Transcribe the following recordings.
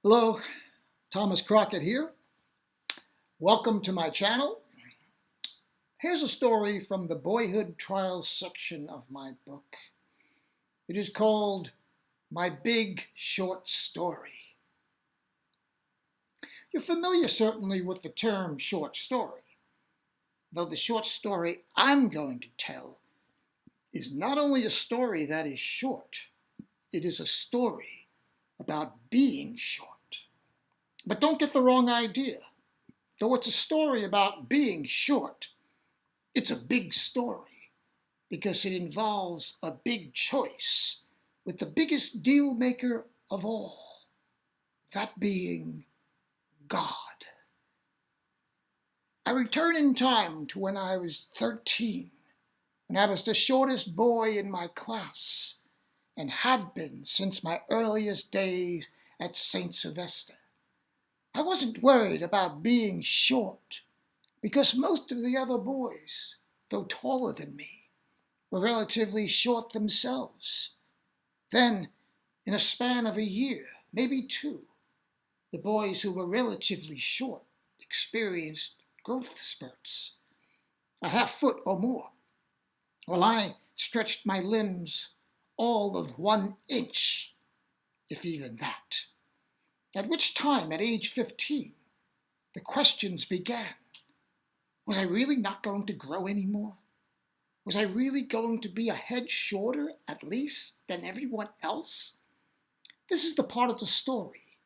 Hello, Thomas Crockett here. Welcome to my channel. Here's a story from the Boyhood Trials section of my book. It is called My Big Short Story. You're familiar certainly with the term short story, though the short story I'm going to tell is not only a story that is short, it is a story about being short. But don't get the wrong idea. Though it's a story about being short, it's a big story because it involves a big choice with the biggest deal maker of all, that being God. I return in time to when I was 13, when I was the shortest boy in my class and had been since my earliest days at St. Sylvester. I wasn't worried about being short because most of the other boys, though taller than me, were relatively short themselves. Then, in a span of a year, maybe two, the boys who were relatively short experienced growth spurts, a half-foot or more, while I stretched my limbs all of 1 inch, if even that. At which time, at age 15, the questions began. Was I really not going to grow anymore? Was I really going to be a head shorter, at least, than everyone else? This is the part of the story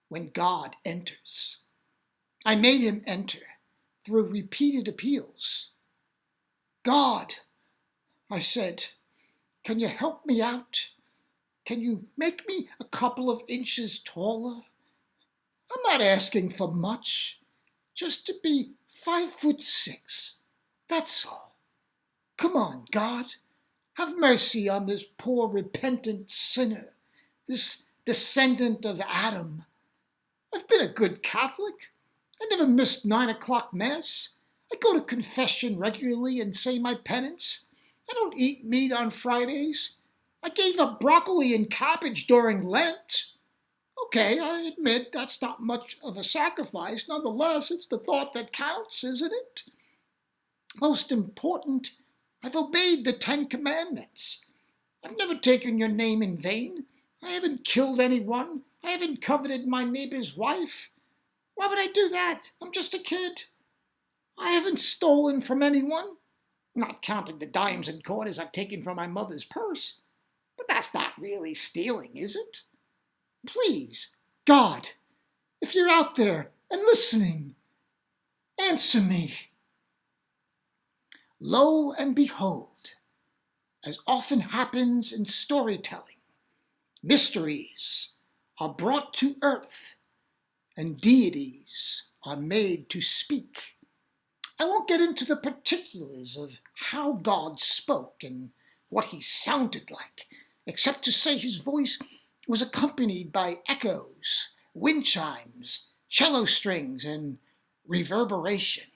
when God enters. I made him enter through repeated appeals. God, I said, can you help me out? Can you make me a couple of inches taller? I'm not asking for much, just to be 5'6". That's all. Come on, God, have mercy on this poor repentant sinner, this descendant of Adam. I've been a good Catholic. I never missed 9 o'clock Mass. I go to confession regularly and say my penance. I don't eat meat on Fridays. I gave up broccoli and cabbage during Lent. Okay, I admit that's not much of a sacrifice. Nonetheless, it's the thought that counts, isn't it? Most important, I've obeyed the 10 Commandments. I've never taken your name in vain. I haven't killed anyone. I haven't coveted my neighbor's wife. Why would I do that? I'm just a kid. I haven't stolen from anyone, not counting the dimes and quarters I've taken from my mother's purse. But that's not really stealing, is it? Please, God, if you're out there and listening, answer me. Lo and behold, as often happens in storytelling, mysteries are brought to earth and deities are made to speak. I won't get into the particulars of how God spoke and what he sounded like, except to say his voice was accompanied by echoes, wind chimes, cello strings, and reverberation.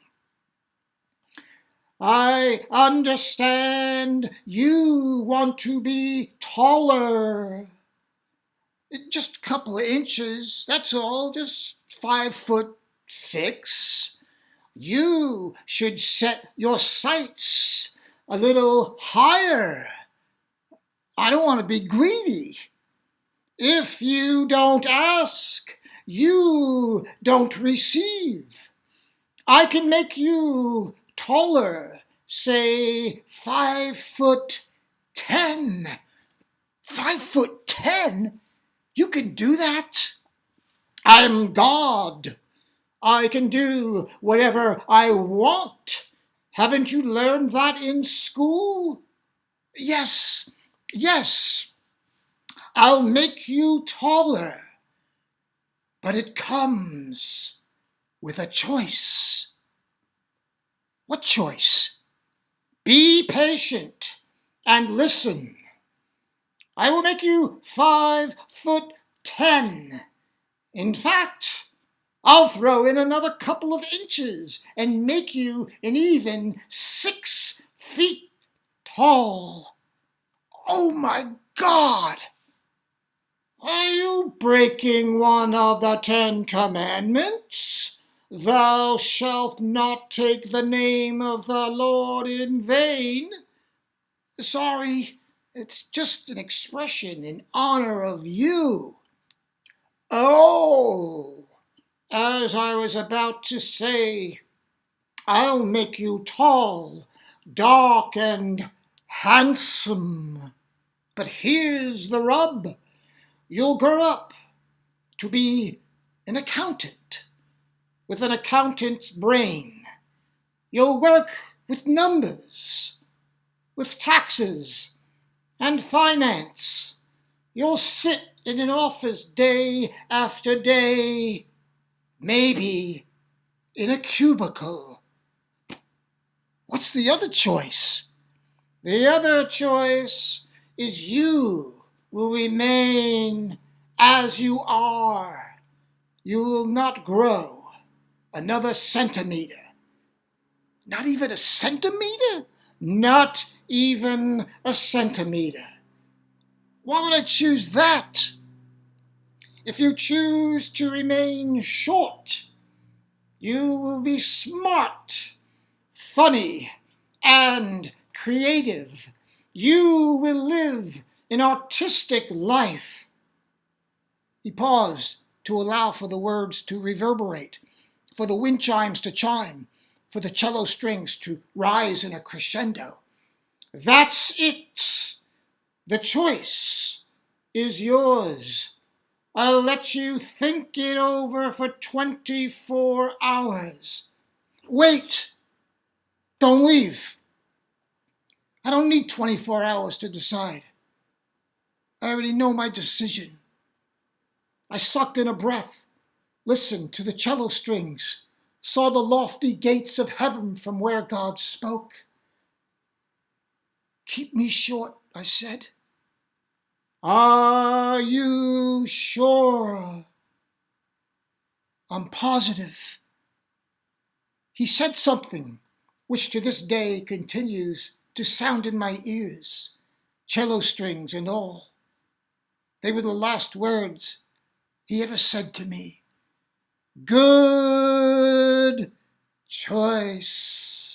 I understand you want to be taller. Just a couple of inches, that's all, just 5'6". You should set your sights a little higher. I don't want to be greedy. If you don't ask, you don't receive. I can make you taller, say 5'10". 5'10"? You can do that? I'm God. I can do whatever I want. Haven't you learned that in school? Yes. I'll make you taller, but it comes with a choice. What choice? Be patient and listen. I will make you 5'10". In fact, I'll throw in another couple of inches and make you an even 6 feet tall. Oh my God! Are you breaking one of the 10 Commandments? Thou shalt not take the name of the Lord in vain. Sorry, it's just an expression in honor of you. Oh, as I was about to say, I'll make you tall, dark, and handsome. But here's the rub. You'll grow up to be an accountant with an accountant's brain. You'll work with numbers, with taxes and finance. You'll sit in an office day after day, maybe in a cubicle. What's the other choice? The other choice is you will remain as you are. You will not grow another centimeter. Not even a centimeter? Not even a centimeter. Why would I choose that? If you choose to remain short, you will be smart, funny, and creative. You will live an artistic life. He paused to allow for the words to reverberate, for the wind chimes to chime, for the cello strings to rise in a crescendo. That's it. The choice is yours. I'll let you think it over for 24 hours. Wait. Don't leave. I don't need 24 hours to decide. I already know my decision. I sucked in a breath, listened to the cello strings, saw the lofty gates of heaven from where God spoke. Keep me short, I said. Are you sure? I'm positive. He said something which to this day continues to sound in my ears, cello strings and all. They were the last words he ever said to me. Good choice.